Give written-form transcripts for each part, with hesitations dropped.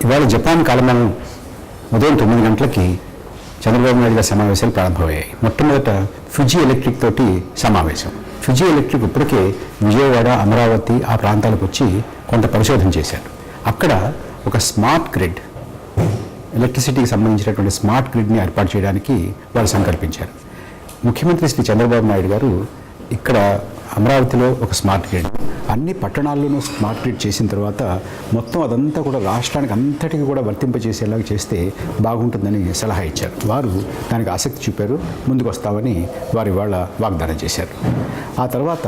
ఇవాళ జపాన్ కాలమానం ఉదయం 9 గంటలకి చంద్రబాబు నాయుడు గారి సమావేశాలు ప్రారంభమయ్యాయి. మొట్టమొదట ఫ్యూజీ ఎలక్ట్రిక్ తోటి సమావేశం. ఫ్యూజీ ఎలక్ట్రిక్ ఇప్పటికే విజయవాడ, అమరావతి ఆ ప్రాంతాలకు వచ్చి కొంత పరిశోధన చేశారు. అక్కడ ఒక స్మార్ట్ గ్రిడ్, ఎలక్ట్రిసిటీకి సంబంధించినటువంటి స్మార్ట్ గ్రిడ్ని ఏర్పాటు చేయడానికి వారు సంకల్పించారు. ముఖ్యమంత్రి శ్రీ చంద్రబాబు నాయుడు గారు ఇక్కడ అమరావతిలో ఒక స్మార్ట్ గ్రిడ్, అన్ని పట్టణాల్లోనూ స్మార్ట్ గ్రిడ్ చేసిన తర్వాత మొత్తం అదంతా కూడా రాష్ట్రానికి అంతటికి కూడా వర్తింపజేసేలాగా చేస్తే బాగుంటుందని సలహా ఇచ్చారు. వారు దానికి ఆసక్తి చూపారు, ముందుకు వస్తామని వారు ఇవాళ వాగ్దానం చేశారు. ఆ తర్వాత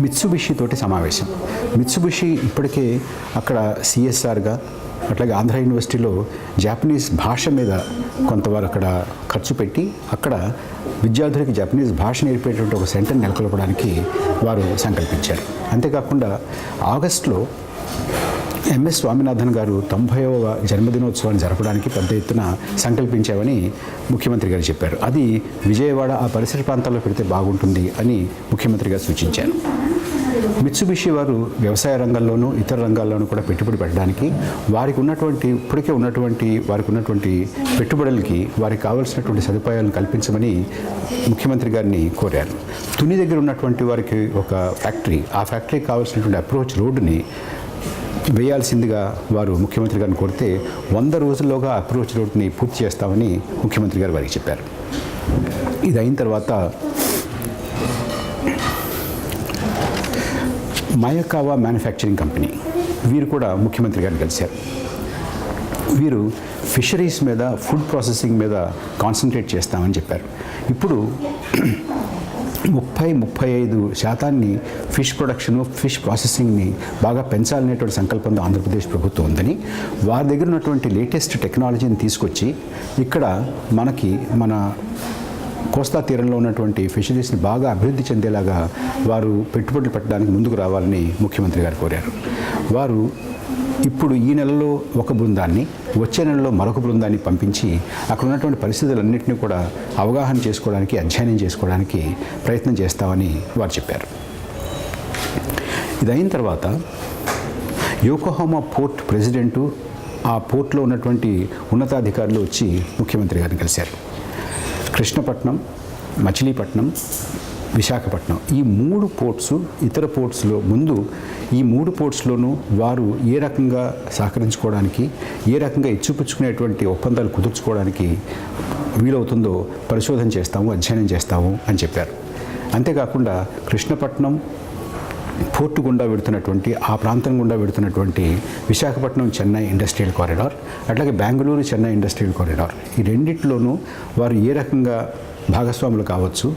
మిత్సుబిషి తోటి సమావేశం. మిత్సుబిషి ఇప్పటికే అక్కడ సిఎస్ఆర్గా, అట్లాగే ఆంధ్ర యూనివర్సిటీలో జాపనీస్ భాష మీద కొంతవారు అక్కడ ఖర్చు పెట్టి అక్కడ విద్యార్థులకి జపనీస్ భాష నేర్పేటువంటి ఒక సెంటర్ని నెలకొల్పడానికి వారు సంకల్పించారు. అంతేకాకుండా ఆగస్టులో ఎంఎస్ స్వామినాథన్ గారు 90వ జన్మదినోత్సవాన్ని జరపడానికి పెద్ద ఎత్తున సంకల్పించామని ముఖ్యమంత్రి గారు చెప్పారు. అది విజయవాడ ఆ పరిసర ప్రాంతాల్లో పెడితే బాగుంటుంది అని ముఖ్యమంత్రి గారు సూచించారు. మిత్సుబిషి వారు వ్యవసాయ రంగంలోనూ ఇతర రంగాల్లోనూ కూడా పెట్టుబడి పెట్టడానికి వారికి ఉన్నటువంటి పెట్టుబడులకి వారికి కావాల్సినటువంటి సదుపాయాలను కల్పించమని ముఖ్యమంత్రి గారిని కోరారు. తుని దగ్గర ఉన్నటువంటి వారికి ఒక ఫ్యాక్టరీ, ఆ ఫ్యాక్టరీకి కావాల్సినటువంటి అప్రోచ్ రోడ్డుని వేయాల్సిందిగా వారు ముఖ్యమంత్రి గారిని కోరితే 100 రోజుల్లోగా అప్రోచ్ రోడ్ని పూర్తి చేస్తామని ముఖ్యమంత్రి గారు వారికి చెప్పారు. ఇది అయిన తర్వాత మయకావా మ్యానుఫ్యాక్చరింగ్ కంపెనీ వీరు కూడా ముఖ్యమంత్రి గారిని కలిశారు. వీరు ఫిషరీస్ మీద, ఫుడ్ ప్రాసెసింగ్ మీద కాన్సన్ట్రేట్ చేస్తామని చెప్పారు. ఇప్పుడు 30-35% ఫిష్ ప్రొడక్షను, ఫిష్ ప్రాసెసింగ్ని బాగా పెంచాలనేటువంటి సంకల్పంతో ఆంధ్రప్రదేశ్ ప్రభుత్వం ఉందని, వారి దగ్గర ఉన్నటువంటి లేటెస్ట్ టెక్నాలజీని తీసుకొచ్చి ఇక్కడ మన కోస్తా తీరంలో ఉన్నటువంటి ఫిషరీస్ని బాగా అభివృద్ధి చెందేలాగా వారు పెట్టుబడులు పెట్టడానికి ముందుకు రావాలని ముఖ్యమంత్రి గారు కోరారు. వారు ఇప్పుడు ఈ నెలలో ఒక బృందాన్ని, వచ్చే నెలలో మరొక బృందాన్ని పంపించి అక్కడ ఉన్నటువంటి పరిస్థితులన్నింటినీ కూడా అవగాహన చేసుకోవడానికి, అధ్యయనం చేసుకోవడానికి ప్రయత్నం చేస్తామని వారు చెప్పారు. ఇది అయిన తర్వాత యోకోహామా పోర్ట్ ప్రెసిడెంటు, ఆ పోర్ట్లో ఉన్నటువంటి ఉన్నతాధికారులు వచ్చి ముఖ్యమంత్రి గారిని కలిశారు. కృష్ణపట్నం, మచిలీపట్నం, విశాఖపట్నం ఈ 3 పోర్ట్స్ ఇతర పోర్ట్స్లో ముందు ఈ 3 పోర్ట్స్లోనూ వారు ఏ రకంగా సహకరించుకోవడానికి, ఏ రకంగా ఇచ్చిపుచ్చుకునేటువంటి ఒప్పందాలు కుదుర్చుకోవడానికి వీలవుతుందో పరిశోధన చేస్తాము, అధ్యయనం చేస్తాము అని చెప్పారు. అంతేకాకుండా కృష్ణపట్నం పోర్టు గుండా వెడుతున్నటువంటి, ఆ ప్రాంతం గుండా వెడుతున్నటువంటి విశాఖపట్నం చెన్నై ఇండస్ట్రియల్ కారిడార్, అట్లాగే బెంగళూరు చెన్నై ఇండస్ట్రియల్ కారిడార్, ఈ రెండిట్లోనూ వారు ఏ రకంగా భాగస్వాములు కావచ్చు,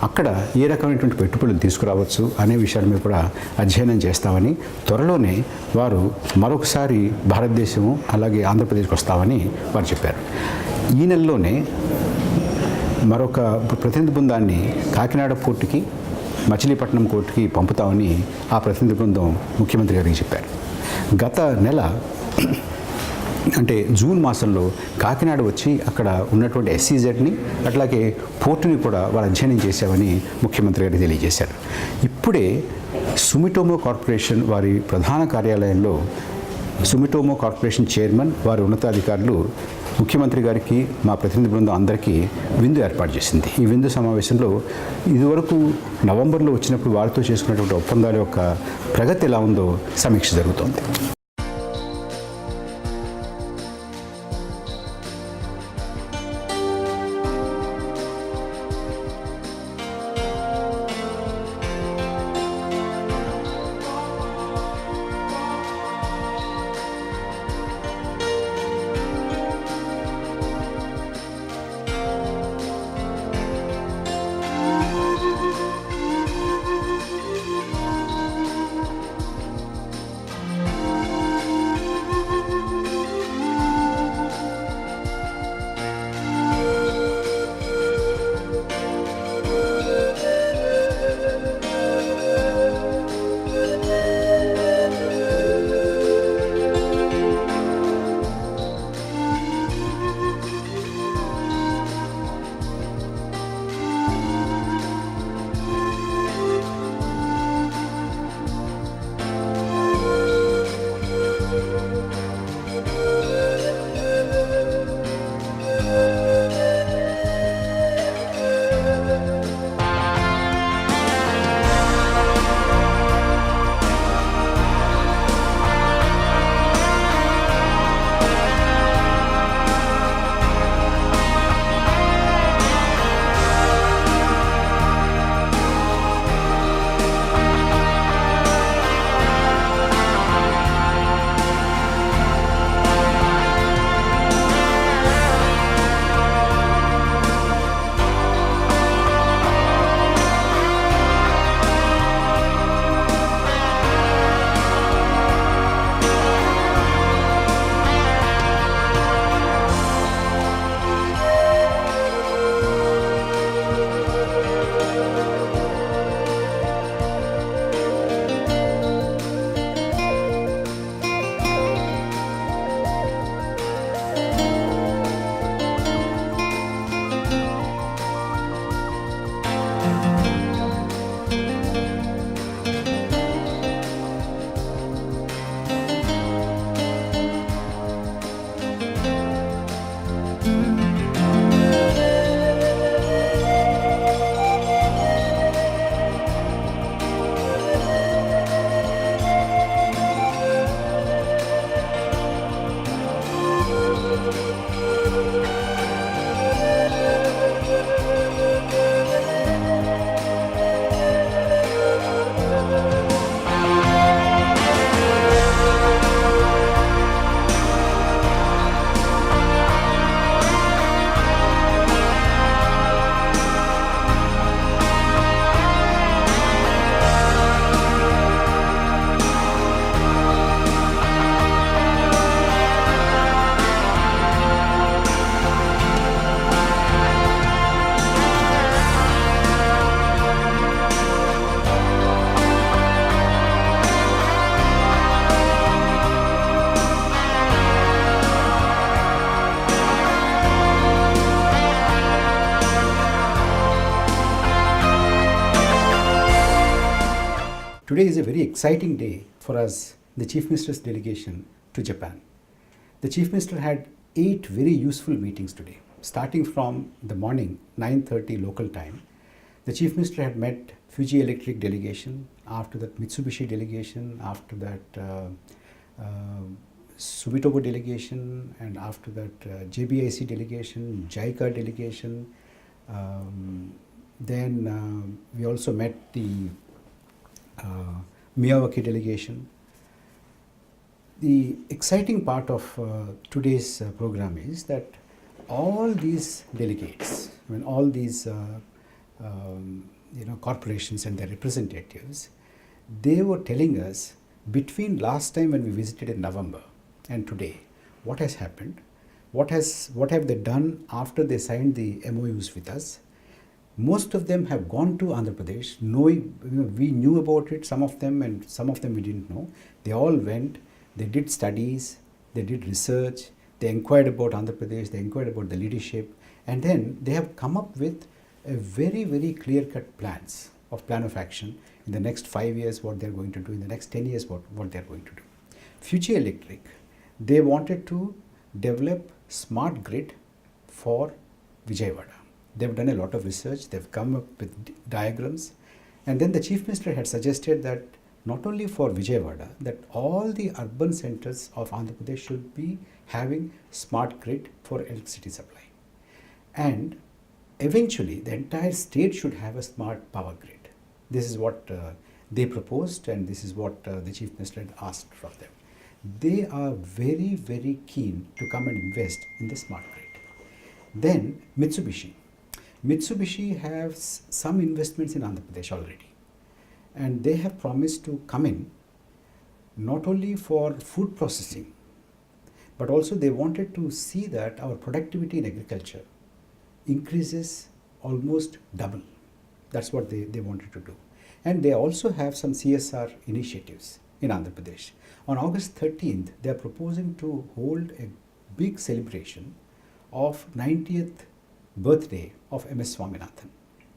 అక్కడ ఏ రకమైనటువంటి పెట్టుబడులు తీసుకురావచ్చు అనే విషయాల మీద కూడా అధ్యయనం చేస్తామని, త్వరలోనే వారు మరొకసారి భారతదేశము అలాగే ఆంధ్రప్రదేశ్కి వస్తామని వారు చెప్పారు. ఈ నెలలోనే మరొక ప్రతినిధి బృందాన్ని కాకినాడ పోర్టుకి, మచిలీపట్నం కోర్టుకి పంపుతామని ఆ ప్రతినిధి బృందం ముఖ్యమంత్రి గారికి చెప్పారు. గత నెల అంటే జూన్ మాసంలో కాకినాడ వచ్చి అక్కడ ఉన్నటువంటి ఎస్సీజెడ్ని అట్లాగే పోర్టుని కూడా వారు అధ్యయనం చేశామని ముఖ్యమంత్రి గారికి తెలియజేశారు. ఇప్పుడే సుమిటోమో కార్పొరేషన్ వారి ప్రధాన కార్యాలయంలో సుమిటోమో కార్పొరేషన్ చైర్మన్, వారి ఉన్నతాధికారులు ముఖ్యమంత్రి గారికి, మా ప్రతినిధి బృందం అందరికీ విందు ఏర్పాటు చేసింది. ఈ విందు సమావేశంలో ఇదివరకు నవంబర్లో వచ్చినప్పుడు వారితో చేసుకున్నటువంటి ఒప్పందాల యొక్క ప్రగతి ఎలా ఉందో సమీక్ష జరుగుతోంది. Today is a very exciting day for us, the Chief Minister's delegation to Japan. The Chief Minister had 8 very useful meetings today, starting from the morning, 9:30 local time. The Chief Minister had met Fuji Electric delegation, after that Mitsubishi delegation, after that Sumitomo delegation, and after that JBIC delegation, JICA delegation. Then we also met the Miyawaki delegation. The exciting part of today's program is that all these delegates, all these corporations and their representatives, they were telling us between last time when we visited in November and today, what has happened, what have they done after they signed the MOUs with us. Most of them have gone to Andhra Pradesh, knowing, we knew about it, some of them, and some of them we didn't know. They all went, they did studies, they did research, they inquired about Andhra Pradesh, they inquired about the leadership, and then they have come up with a very, very clear-cut plan of action in the next 5 years, what they're going to do, in the next 10 years, what they're going to do. Fuji Electric, they wanted to develop smart grid for Vijayawada. They've done a lot of research, they've come up with diagrams, and then the Chief Minister had suggested that not only for Vijayawada, that all the urban centers of Andhra Pradesh should be having smart grid for electricity supply. And eventually, the entire state should have a smart power grid. This is what they proposed, and this is what the Chief Minister had asked from them. They are very, very keen to come and invest in the smart grid. Then Mitsubishi. Mitsubishi has some investments in Andhra Pradesh already, and they have promised to come in not only for food processing, but also they wanted to see that our productivity in agriculture increases almost double. That's what they wanted to do. And they also have some CSR initiatives in Andhra Pradesh. On August 13th, they are proposing to hold a big celebration of 90th birthday of MS Swaminathan.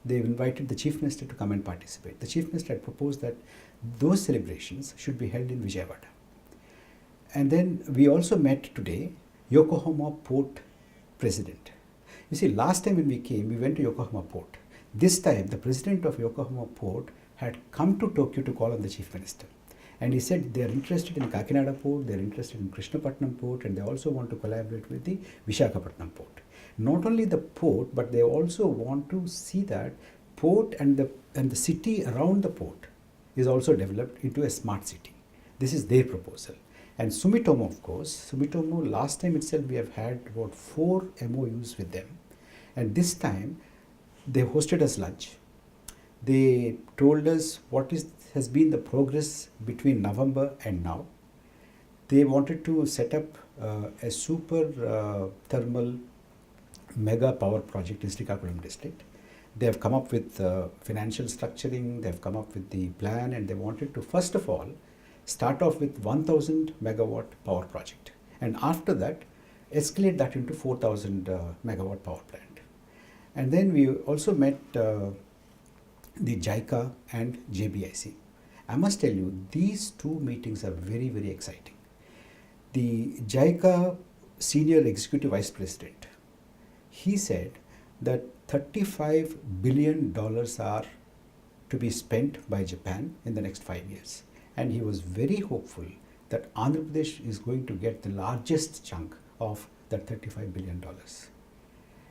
They've invited the Chief Minister to come and participate. The Chief Minister had proposed that those celebrations should be held in Vijayawada. And then we also met today Yokohama Port President. You see, last time when we came, we went to Yokohama Port. This time, the President of Yokohama Port had come to Tokyo to call on the Chief Minister. And he said they are interested in Kakinada Port, they are interested in Krishnapatnam Port, and they also want to collaborate with the Visakhapatnam Port. Not only the port, but they also want to see that port and the city around the port is also developed into a smart city. This is their proposal. And Sumitomo, of course, Sumitomo, last time itself we have had about 4 MOUs with them. And this time they hosted us lunch. They told us what has been the progress between November and now. They wanted to set up a super thermal mega power project in Srikakulam district. They have come up with financial structuring, they have come up with the plan, and they wanted to first of all start off with 1000 megawatt power project, and after that escalate that into 4000 megawatt power plant. And then we also met the JICA and JBIC. I must tell you, these 2 meetings are very, very exciting. The JICA Senior Executive Vice President, he said that $35 billion are to be spent by Japan in the next 5 years. And he was very hopeful that Andhra Pradesh is going to get the largest chunk of that $35 billion.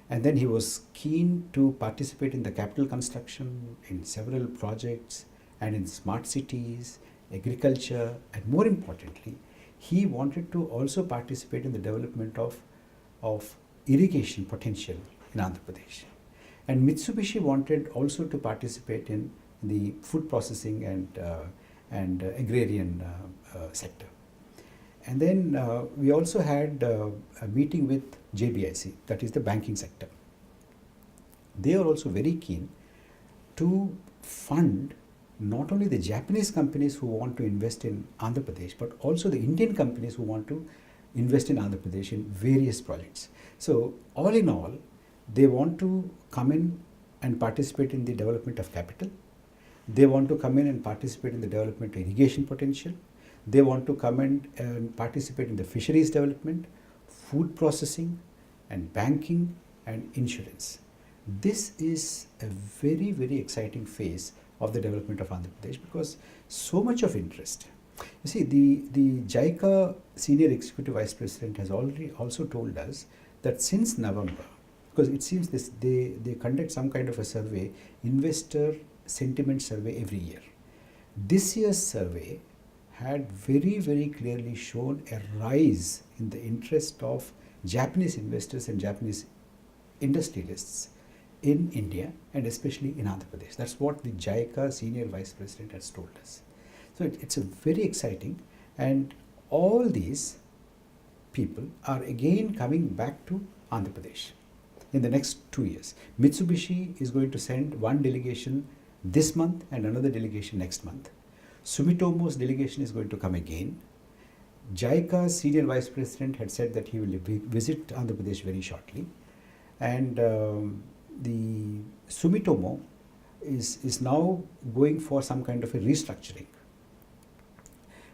And then he was keen to participate in the capital construction, in several projects, and in smart cities, agriculture, and more importantly, he wanted to also participate in the development of irrigation potential in Andhra Pradesh. And Mitsubishi wanted also to participate in the food processing and agrarian sector. And then we also had a meeting with JBIC, that is the banking sector. They are also very keen to fund not only the Japanese companies who want to invest in Andhra Pradesh, but also the Indian companies who want to invest in Andhra Pradesh in various projects. So all in all, they want to come in and participate in the development of capital. They want to come in and participate in the development of irrigation potential. They want to come in and participate in the fisheries development, food processing, and banking and insurance. This is a very, very exciting phase of the development of Andhra Pradesh because so much of interest. You see, the JICA Senior Executive Vice President has already also told us that since November, because it seems they conduct some kind of a survey, investor sentiment survey every year. This year's survey had very, very clearly shown a rise in the interest of Japanese investors and Japanese industrialists in India and especially in Andhra Pradesh. That's what the JICA Senior Vice President has told us. So it's a very exciting, and all these people are again coming back to Andhra Pradesh in the next 2 years. Mitsubishi is going to send one delegation this month and another delegation next month. Sumitomo's delegation is going to come again. JICA's Senior Vice President had said that he will visit Andhra Pradesh very shortly. And the Sumitomo is now going for some kind of a restructuring.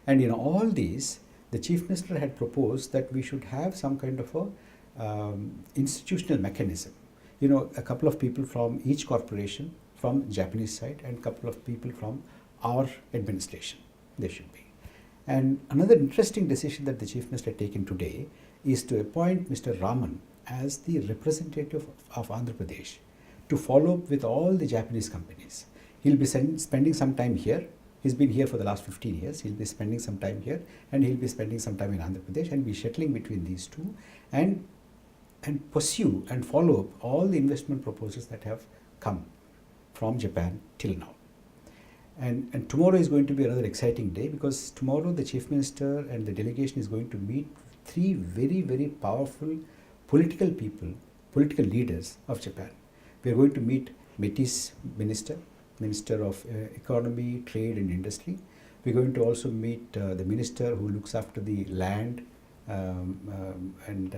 And in all these, the Chief Minister had proposed that we should have some kind of a institutional mechanism. You know, a couple of people from each corporation from Japanese side and a couple of people from our administration, there should be. And another interesting decision that the Chief Minister had taken today is to appoint Mr. Raman as the representative of Andhra Pradesh to follow up with all the Japanese companies. He'll be spending some time here. He's been here for the last 15 years. He'll be spending some time here and he'll be spending some time in Andhra Pradesh and be settling between these two and pursue and follow up all the investment proposals that have come from Japan till now. And tomorrow is going to be another exciting day because tomorrow the Chief Minister and the delegation is going to meet three very, very powerful political people, political leaders of Japan. We are going to meet Metis Minister of Economy, Trade and Industry. We're going to also meet the Minister who looks after the land and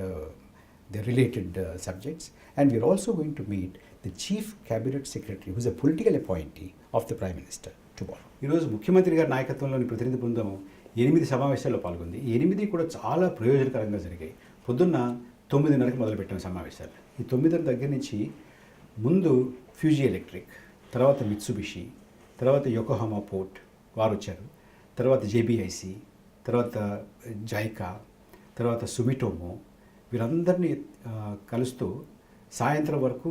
the related subjects. And we're also going to meet the Chief Cabinet Secretary, who's a political appointee of the Prime Minister tomorrow. ఈరోజు ముఖ్యమంత్రి గారి నాయకత్వంలోని ప్రతినిధి బృందం 8 సమావేశాల్లో పాల్గొంది. ఈ 8 కూడా చాలా ప్రయోజనకరంగా జరిగాయి. పొద్దున్న 9:30కి మొదలుపెట్టిన సమావేశాలు. ఈ 9 దగ్గర నుంచి ముందు ఫ్యూజీ ఎలక్ట్రిక్, తర్వాత మిత్సుబిషి, తర్వాత యోకోహామా పోర్ట్ వారు వచ్చారు, తర్వాత జేబీఐసి, తర్వాత జైకా, తర్వాత సుమిటోమో, వీరందరినీ కలుస్తూ సాయంత్రం వరకు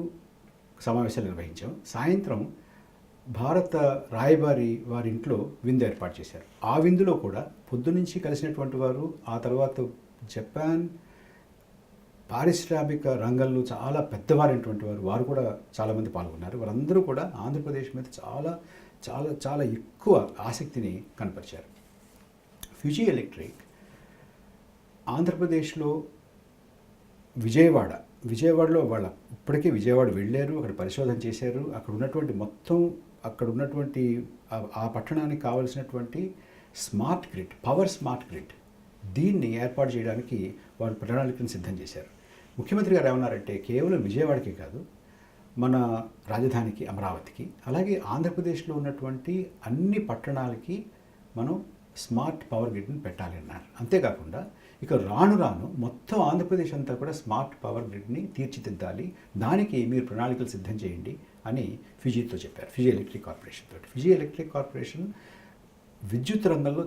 సమావేశాలు నిర్వహించాం. సాయంత్రం భారత రాయబారి వారి ఇంట్లో విందు ఏర్పాటు చేశారు. ఆ విందులో కూడా పొద్దునుంచి కలిసినటువంటి వారు, ఆ తర్వాత జపాన్ పారిశ్రామిక రంగంలో చాలా పెద్దవారైనటువంటి వారు కూడా చాలామంది పాల్గొన్నారు. వారందరూ కూడా ఆంధ్రప్రదేశ్ మీద చాలా చాలా చాలా ఎక్కువ ఆసక్తిని కనపరిచారు. ఫ్యూజీ ఎలక్ట్రిక్ ఆంధ్రప్రదేశ్లో విజయవాడలో వాళ్ళ ఇప్పటికే విజయవాడ వెళ్ళారు, అక్కడ పరిశోధన చేశారు. అక్కడ ఉన్నటువంటి ఆ పట్టణానికి కావాల్సినటువంటి smart grid, power smart grid, దీన్ని ఏర్పాటు చేయడానికి వారు ప్రణాళికను సిద్ధం చేశారు. ముఖ్యమంత్రి గారు ఏమన్నారంటే కేవలం విజయవాడకే కాదు, మన రాజధానికి అమరావతికి, అలాగే ఆంధ్రప్రదేశ్లో ఉన్నటువంటి అన్ని పట్టణాలకి మనం స్మార్ట్ పవర్ గ్రిడ్ని పెట్టాలి అన్నారు. అంతేకాకుండా ఇక రాను రాను మొత్తం ఆంధ్రప్రదేశ్ అంతా కూడా స్మార్ట్ పవర్ గ్రిడ్ని తీర్చిదిద్దాలి, దానికి మీరు ప్రణాళికలు సిద్ధం చేయండి అని ఫిజీతో చెప్పారు. ఫిజీ ఎలక్ట్రిక్ కార్పొరేషన్ తోటి. ఫిజీ ఎలక్ట్రిక్ కార్పొరేషన్ విద్యుత్ రంగంలో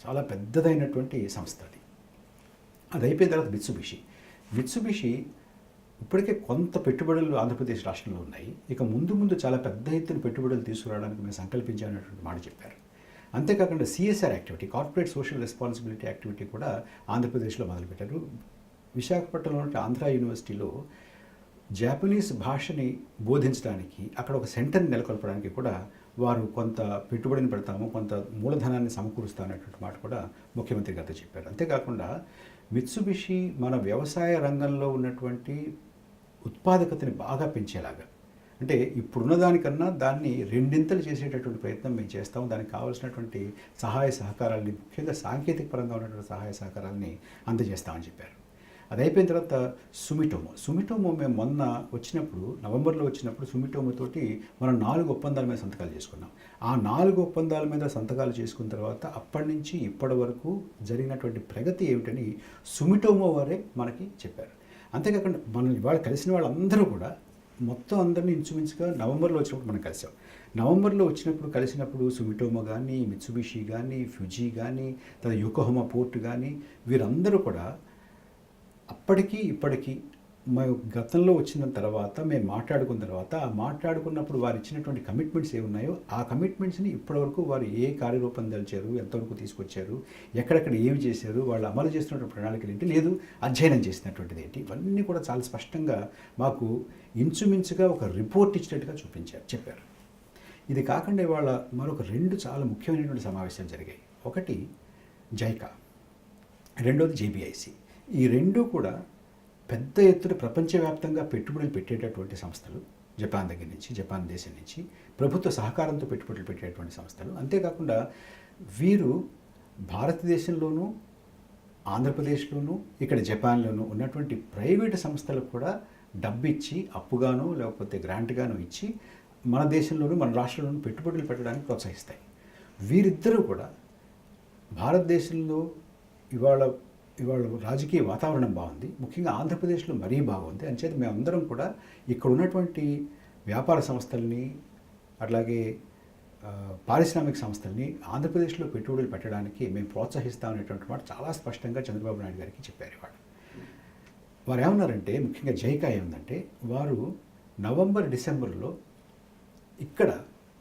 చాలా పెద్దదైనటువంటి సంస్థ అది అయిపోయిన తర్వాత మిత్సుబిషి ఇప్పటికే కొంత పెట్టుబడులు ఆంధ్రప్రదేశ్ రాష్ట్రంలో ఉన్నాయి. ఇక ముందు చాలా పెద్ద ఎత్తున పెట్టుబడులు తీసుకురావడానికి మేము సంకల్పించామనేటువంటి మాట చెప్పారు. అంతేకాకుండా CSR activity, corporate social responsibility activity కూడా ఆంధ్రప్రదేశ్లో మొదలుపెట్టారు. విశాఖపట్నంలోని ఆంధ్ర యూనివర్సిటీలో జాపనీస్ భాషని బోధించడానికి అక్కడ ఒక సెంటర్ని నెలకొల్పడానికి కూడా వారు కొంత పెట్టుబడిని పెడతాము, కొంత మూలధనాన్ని సమకూరుస్తామనేటువంటి మాట కూడా ముఖ్యమంత్రి గారితో చెప్పారు. అంతేకాకుండా మిత్సుబిషి మన వ్యవసాయ రంగంలో ఉన్నటువంటి ఉత్పాదకతని బాగా పెంచేలాగా, అంటే ఇప్పుడున్న దానికన్నా దాన్ని రెండింతలు చేసేటటువంటి ప్రయత్నం మేము చేస్తాము. దానికి కావాల్సినటువంటి సహాయ సహకారాలని, ముఖ్యంగా సాంకేతిక పరంగా ఉన్నటువంటి సహాయ సహకారాలని అందజేస్తామని చెప్పారు. అది అయిపోయిన తర్వాత సుమిటోమో మేము మొన్న వచ్చినప్పుడు నవంబర్లో వచ్చినప్పుడు సుమిటోమో తోటి మనం 4 ఒప్పందాల మీద సంతకాలు చేసుకున్నాం. ఆ 4 ఒప్పందాల మీద సంతకాలు చేసుకున్న తర్వాత అప్పటి నుంచి ఇప్పటి వరకు జరిగినటువంటి ప్రగతి ఏమిటని సుమిటోమో వారే మనకి చెప్పారు. అంతేకాకుండా మనం ఇవాళ కలిసిన వాళ్ళందరూ కూడా మొత్తం అందరినీ ఇంచుమించుగా నవంబర్లో వచ్చినప్పుడు మనం కలిసాం. నవంబర్లో కలిసినప్పుడు సుమిటోమో కానీ, మిత్సుబిషి కానీ, ఫ్యూజీ కానీ, తర్వాత యోకోహమా పోర్ట్ కానీ, వీరందరూ కూడా అప్పటికి ఇప్పటికీ మేము గతంలో వచ్చిన తర్వాత మేము మాట్లాడుకున్న తర్వాత ఆ మాట్లాడుకున్నప్పుడు వారు ఇచ్చినటువంటి కమిట్మెంట్స్ ఏమున్నాయో ఆ కమిట్మెంట్స్ని ఇప్పటివరకు వారు ఏ కార్యరూపం దాల్చారు, ఎంతవరకు తీసుకొచ్చారు, ఎక్కడెక్కడ ఏమి చేశారు, వాళ్ళు అమలు చేస్తున్నటువంటి ప్రణాళికలు ఏంటి, లేదు అధ్యయనం చేసినటువంటిది ఏంటి, ఇవన్నీ కూడా చాలా స్పష్టంగా మాకు ఇంచుమించుగా ఒక రిపోర్ట్ ఇచ్చినట్టుగా చెప్పారు. ఇది కాకుండా ఇవాళ మరొక 2 చాలా ముఖ్యమైనటువంటి సమావేశాలు జరిగాయి. ఒకటి జైకా, రెండోది జేబీఐసి. ఈ 2 కూడా పెద్ద ఎత్తున ప్రపంచవ్యాప్తంగా పెట్టుబడులు పెట్టేటటువంటి సంస్థలు, జపాన్ దగ్గర నుంచి, జపాన్ దేశం నుంచి ప్రభుత్వ సహకారంతో పెట్టుబడులు పెట్టేటువంటి సంస్థలు. అంతేకాకుండా వీరు భారతదేశంలోనూ, ఆంధ్రప్రదేశ్లోనూ, ఇక్కడ జపాన్లోనూ ఉన్నటువంటి ప్రైవేటు సంస్థలకు కూడా డబ్బిచ్చి అప్పుగానో లేకపోతే గ్రాంట్గానో ఇచ్చి మన దేశంలోనూ మన రాష్ట్రంలోనూ పెట్టుబడులు పెట్టడానికి ప్రోత్సహిస్తాయి. వీరిద్దరూ కూడా భారతదేశంలో ఇవాళ రాజకీయ వాతావరణం బాగుంది, ముఖ్యంగా ఆంధ్రప్రదేశ్లో మరీ బాగుంది. అంచేత మేమందరం కూడా ఇక్కడ ఉన్నటువంటి వ్యాపార సంస్థల్ని అట్లాగే పారిశ్రామిక సంస్థల్ని ఆంధ్రప్రదేశ్లో పెట్టుబడులు పెట్టడానికి మేము ప్రోత్సహిస్తామనేటువంటి మాట చాలా స్పష్టంగా చంద్రబాబు నాయుడు గారికి చెప్పారు. వారు ఏమన్నారంటే, ముఖ్యంగా జైకా ఏముందంటే, వారు నవంబర్ డిసెంబర్లో ఇక్కడ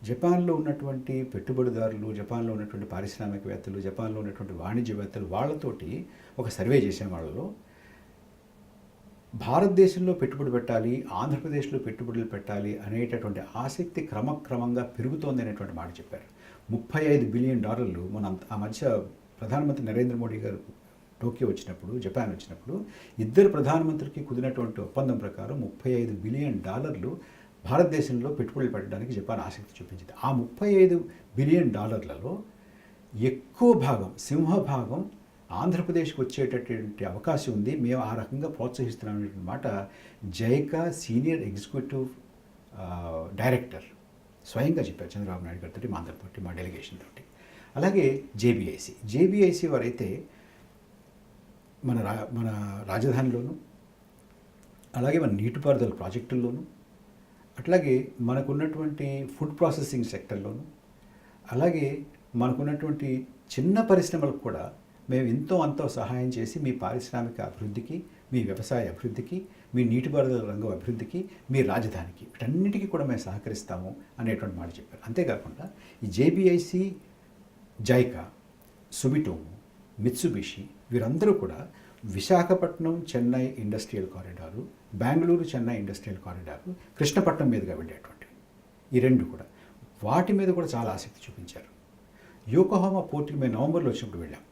జపాన్లో ఉన్నటువంటి పెట్టుబడిదారులు, జపాన్లో ఉన్నటువంటి పారిశ్రామికవేత్తలు, జపాన్లో ఉన్నటువంటి వాణిజ్యవేత్తలు వాళ్ళతోటి ఒక సర్వే చేసిన వాళ్ళలో భారతదేశంలో పెట్టుబడి పెట్టాలి, ఆంధ్రప్రదేశ్లో పెట్టుబడులు పెట్టాలి అనేటటువంటి ఆసక్తి క్రమక్రమంగా పెరుగుతోంది అనేటువంటి మాట చెప్పారు. $35 బిలియన్ మన ఆ మధ్య ప్రధానమంత్రి నరేంద్ర మోడీ గారు టోక్యో వచ్చినప్పుడు, జపాన్ వచ్చినప్పుడు ఇద్దరు ప్రధానమంత్రికి కుదిరినటువంటి ఒప్పందం ప్రకారం $35 బిలియన్ భారతదేశంలో పెట్టుబడులు పెట్టడానికి జపాన్ ఆసక్తి చూపించింది. ఆ $35 బిలియన్ ఎక్కువ భాగం, సింహభాగం ఆంధ్రప్రదేశ్కి వచ్చేటటువంటి అవకాశం ఉంది, మేము ఆ రకంగా ప్రోత్సహిస్తున్నాం అనేటువంటి మాట జైకా సీనియర్ ఎగ్జిక్యూటివ్ డైరెక్టర్ స్వయంగా చెప్పారు చంద్రబాబు నాయుడు గారితో, మా అందరితోటి, మా డెలిగేషన్ తోటి. అలాగే జేబీఐసి వారైతే మన రాజధానిలోను, అలాగే మన నీటిపారుదల ప్రాజెక్టుల్లోనూ, అట్లాగే మనకున్నటువంటి ఫుడ్ ప్రాసెసింగ్ సెక్టర్లోను, అలాగే మనకున్నటువంటి చిన్న పరిశ్రమలకు కూడా మేము ఎంతో అంతో సహాయం చేసి మీ పారిశ్రామిక అభివృద్ధికి, మీ వ్యవసాయ అభివృద్ధికి, మీ నీటిపారుదల రంగం అభివృద్ధికి, మీ రాజధానికి, వీటన్నిటికీ కూడా మేము సహకరిస్తాము అనేటువంటి మాట చెప్పారు. అంతేకాకుండా ఈ జేబీఐసి, జైకా, సుమిటోమో, మిత్సుబిషి వీరందరూ కూడా Visakhapatnam Chennai industrial corridor, Bengaluru Chennai industrial corridor, Krishnapatnam మీదుగా వెళ్ళేటువంటివి, ఈ 2 కూడా వాటి మీద కూడా చాలా ఆసక్తి చూపించారు. యోకోహామా పోర్టుకి మేము నవంబర్లో వచ్చినప్పుడు వెళ్ళాం.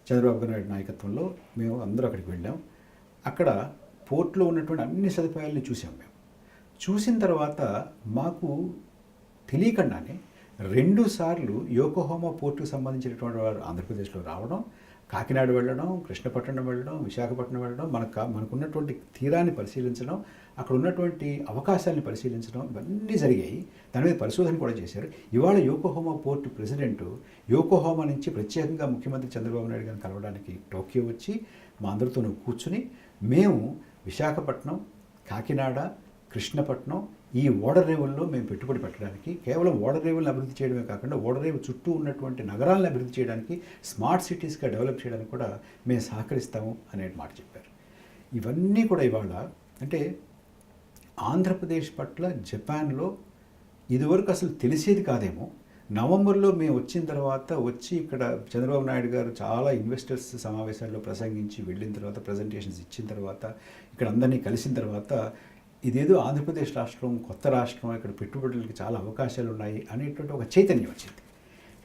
చంద్రబాబు నాయుడు నాయకత్వంలో మేము అందరూ అక్కడికి వెళ్ళాం. అక్కడ పోర్ట్లో ఉన్నటువంటి అన్ని సదుపాయాలని చూసాం. మేము చూసిన తర్వాత మాకు తెలియకుండానే 2 సార్లు యోకోహామా పోర్టుకు సంబంధించినటువంటి వారు ఆంధ్రప్రదేశ్లో రావడం, కాకినాడ వెళ్ళడం, కృష్ణపట్నం వెళ్ళడం, విశాఖపట్నం వెళ్ళడం, మనకున్నటువంటి తీరాన్ని పరిశీలించడం, అక్కడ ఉన్నటువంటి అవకాశాలను పరిశీలించడం, ఇవన్నీ జరిగాయి. దాని మీద పరిశోధన కూడా చేశారు. ఇవాళ యోకోహామా పోర్టు ప్రెసిడెంట్ యోకోహామా నుంచి ప్రత్యేకంగా ముఖ్యమంత్రి చంద్రబాబు నాయుడు గారిని కలవడానికి టోక్యో వచ్చి మా అందరితో కూర్చుని మేము విశాఖపట్నం, కాకినాడ, కృష్ణపట్నం ఈ ఓడరేవుల్లో మేము పెట్టుబడి పెట్టడానికి, కేవలం ఓడరేవులను అభివృద్ధి చేయడమే కాకుండా ఓడరేవు చుట్టూ ఉన్నటువంటి నగరాలను అభివృద్ధి చేయడానికి, స్మార్ట్ సిటీస్గా డెవలప్ చేయడానికి కూడా మేము సహకరిస్తాము అనే మాట చెప్పారు. ఇవన్నీ కూడా ఇవాళ అంటే ఆంధ్రప్రదేశ్ పట్ల జపాన్లో ఇదివరకు అసలు తెలిసేది కాదేమో, నవంబర్లో మేము వచ్చిన తర్వాత వచ్చి ఇక్కడ చంద్రబాబు నాయుడు గారు చాలా ఇన్వెస్టర్స్ సమావేశాల్లో ప్రసంగించి వెళ్ళిన తర్వాత, ప్రజెంటేషన్స్ ఇచ్చిన తర్వాత, ఇక్కడ అందరినీ కలిసిన తర్వాత ఇదేదో ఆంధ్రప్రదేశ్ రాష్ట్రం కొత్త రాష్ట్రం, ఇక్కడ పెట్టుబడులకి చాలా అవకాశాలు ఉన్నాయి అనేటువంటి ఒక చైతన్యం వచ్చింది.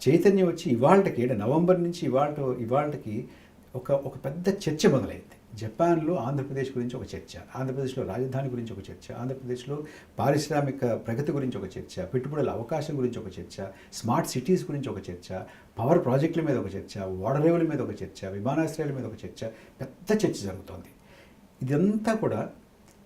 చైతన్యం వచ్చి ఇవాళకి నవంబర్ నుంచి ఇవాళకి ఒక పెద్ద చర్చ మొదలైంది. జపాన్లో ఆంధ్రప్రదేశ్ గురించి ఒక చర్చ, ఆంధ్రప్రదేశ్లో రాజధాని గురించి ఒక చర్చ, ఆంధ్రప్రదేశ్లో పారిశ్రామిక ప్రగతి గురించి ఒక చర్చ, పెట్టుబడుల అవకాశం గురించి ఒక చర్చ, స్మార్ట్ సిటీస్ గురించి ఒక చర్చ, పవర్ ప్రాజెక్టుల మీద ఒక చర్చ, ఓడరేవుల మీద ఒక చర్చ, విమానాశ్రయాల మీద ఒక చర్చ, పెద్ద చర్చ జరుగుతోంది. ఇదంతా కూడా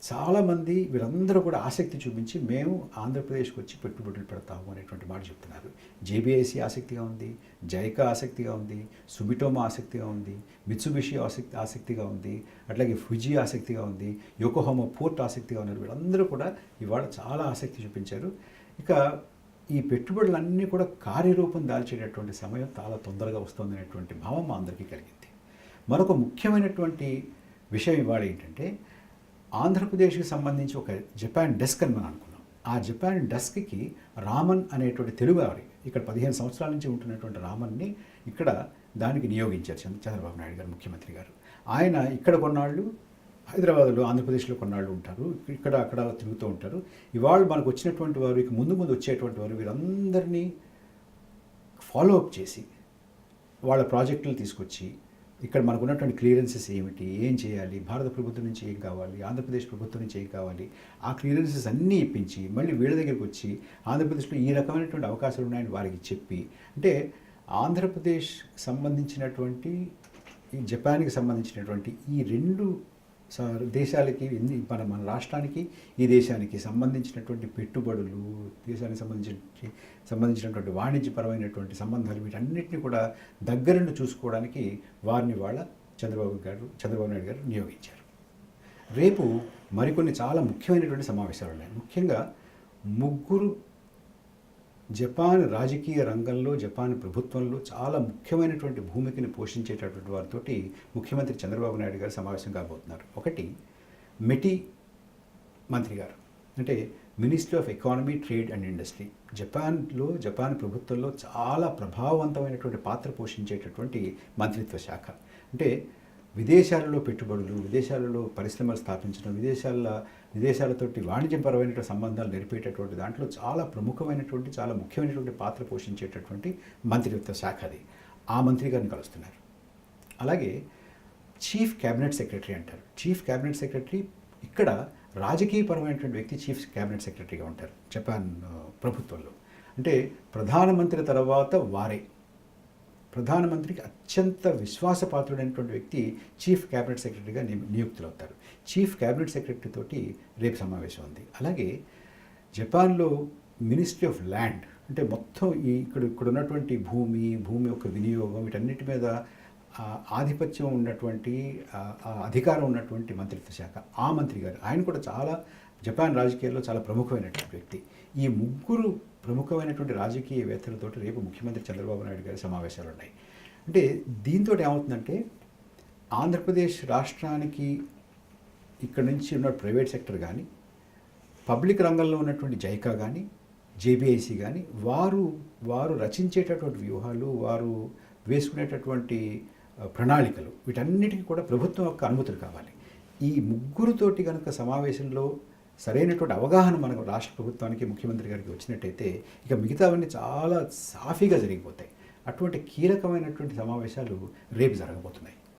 చాలామంది వీళ్ళందరూ కూడా ఆసక్తి చూపించి మేము ఆంధ్రప్రదేశ్కి వచ్చి పెట్టుబడులు పెడతాము అనేటువంటి మాట చెప్తున్నారు. జేబీఐసి ఆసక్తిగా ఉంది, జైకా ఆసక్తిగా ఉంది, సుమిటోమా ఆసక్తిగా ఉంది, మిత్సుబిషి ఆసక్తిగా ఉంది, అట్లాగే ఫుజీ ఆసక్తిగా ఉంది, యోకోహామా పోర్ట్ ఆసక్తిగా ఉన్నారు. వీళ్ళందరూ కూడా ఇవాళ చాలా ఆసక్తి చూపించారు. ఇక ఈ పెట్టుబడులన్నీ కూడా కార్యరూపం దాల్చేటటువంటి సమయం చాలా తొందరగా వస్తుందనేటువంటి భావం మా అందరికీ కలిగింది. మరొక ముఖ్యమైనటువంటి విషయం ఇవాళ ఏంటంటే, ఆంధ్రప్రదేశ్కి సంబంధించి ఒక జపాన్ డెస్క్ అని మనం అనుకున్నాం. ఆ జపాన్ డెస్క్కి రామన్ అనేటువంటి తెలుగువారి ఇక్కడ 15 సంవత్సరాల నుంచి ఉంటున్నటువంటి రామన్ని ఇక్కడ దానికి నియోగించారు చంద్రబాబు నాయుడు గారు, ముఖ్యమంత్రి గారు. ఆయన ఇక్కడ కొన్నాళ్ళు, హైదరాబాద్లో ఆంధ్రప్రదేశ్లో కొన్నాళ్ళు ఉంటారు, ఇక్కడ అక్కడ తిరుగుతూ ఉంటారు. ఇవాళ మనకు వచ్చినటువంటి వారు, ఇక ముందు వచ్చేటువంటి వారు వీరందరినీ ఫాలో అప్ చేసి వాళ్ళ ప్రాజెక్టులు తీసుకొచ్చి ఇక్కడ మనకు ఉన్నటువంటి క్లియరెన్సెస్ ఏమిటి, ఏం చేయాలి, భారత ప్రభుత్వం నుంచి ఏం కావాలి, ఆంధ్రప్రదేశ్ ప్రభుత్వం నుంచి ఏం కావాలి, ఆ క్లియరెన్సెస్ అన్నీ ఇప్పించి మళ్ళీ వీళ్ళ దగ్గరికి వచ్చి ఆంధ్రప్రదేశ్లో ఈ రకమైనటువంటి అవకాశాలు ఉన్నాయని వారికి చెప్పి, అంటే ఆంధ్రప్రదేశ్ సంబంధించినటువంటి ఈ జపాన్కి సంబంధించినటువంటి ఈ రెండు దేశాలకి, మన రాష్ట్రానికి ఈ దేశానికి సంబంధించినటువంటి పెట్టుబడులు, దేశానికి సంబంధించినటువంటి వాణిజ్యపరమైనటువంటి సంబంధాలు, వీటన్నిటిని కూడా దగ్గరుండి చూసుకోవడానికి వారిని వాళ్ళ చంద్రబాబు నాయుడు గారు నియోగించారు. రేపు మరికొన్ని చాలా ముఖ్యమైనటువంటి సమావేశాలు ఉన్నాయి. ముఖ్యంగా ముగ్గురు జపాన్ రాజకీయ రంగంలో, జపాన్ ప్రభుత్వంలో చాలా ముఖ్యమైనటువంటి భూమికని పోషించేటటువంటి వారితోటి ముఖ్యమంత్రి చంద్రబాబు నాయుడు గారు సమావేశం కాబోతున్నారు. ఒకటి మెటి మంత్రి గారు, అంటే ministry of economy, trade and industry. Japan ప్రభుత్వంలో చాలా ప్రభావవంతమైనటువంటి పాత్ర పోషించేటటువంటి మంత్రిత్వ శాఖ. అంటే విదేశాలలో పెట్టుబడులు, విదేశాలలో పరిశ్రమలు స్థాపించడం, విదేశాలతోటి వాణిజ్యపరమైనటువంటి సంబంధాలు నెరిపేటటువంటి దాంట్లో చాలా ప్రముఖమైనటువంటి, చాలా ముఖ్యమైనటువంటి పాత్ర పోషించేటటువంటి మంత్రిత్వ శాఖ అది. ఆ మంత్రి గారిని కలుస్తున్నారు. అలాగే చీఫ్ క్యాబినెట్ సెక్రటరీ అంటారు. చీఫ్ క్యాబినెట్ సెక్రటరీ ఇక్కడ రాజకీయపరమైనటువంటి వ్యక్తి చీఫ్ క్యాబినెట్ సెక్రటరీగా ఉంటారు జపాన్ ప్రభుత్వంలో. అంటే ప్రధానమంత్రి తర్వాత వారే, ప్రధానమంత్రికి అత్యంత విశ్వాసపాత్రుడైనటువంటి వ్యక్తి చీఫ్ క్యాబినెట్ సెక్రటరీగా నియుక్తులవుతారు. చీఫ్ క్యాబినెట్ సెక్రటరీ తోటి రేపు సమావేశం ఉంది. అలాగే జపాన్లో మినిస్ట్రీ ఆఫ్ ల్యాండ్, అంటే మొత్తం ఇక్కడ ఉన్నటువంటి భూమి యొక్క వినియోగం, వీటన్నిటి మీద ఆధిపత్యం ఉన్నటువంటి, అధికారం ఉన్నటువంటి మంత్రిత్వ శాఖ, ఆ మంత్రి గారు, ఆయన కూడా చాలా జపాన్ రాజకీయాల్లో చాలా ప్రముఖమైనటువంటి వ్యక్తి. ఈ ముగ్గురు ప్రముఖమైనటువంటి రాజకీయవేత్తలతో రేపు ముఖ్యమంత్రి చంద్రబాబు నాయుడు గారి సమావేశాలు ఉన్నాయి. అంటే దీంతో ఏమవుతుందంటే, ఆంధ్రప్రదేశ్ రాష్ట్రానికి ఇక్కడ నుంచి ఉన్న ప్రైవేట్ సెక్టర్ కానీ, పబ్లిక్ రంగంలో ఉన్నటువంటి జైకా కానీ, జేబీఐసి కానీ, వారు రచించేటటువంటి వ్యూహాలు, వారు వేసుకునేటటువంటి ప్రణాళికలు, వీటన్నిటికీ కూడా ప్రభుత్వం యొక్క అనుమతులు కావాలి. ఈ ముగ్గురుతోటి కనుక సమావేశంలో సరైనటువంటి అవగాహన మనకు రాష్ట్ర ప్రభుత్వానికి, ముఖ్యమంత్రి గారికి వచ్చినట్టయితే ఇక మిగతావన్నీ చాలా సాఫీగా జరిగిపోతాయి. అటువంటి కీలకమైనటువంటి సమావేశాలు రేపు జరగబోతున్నాయి.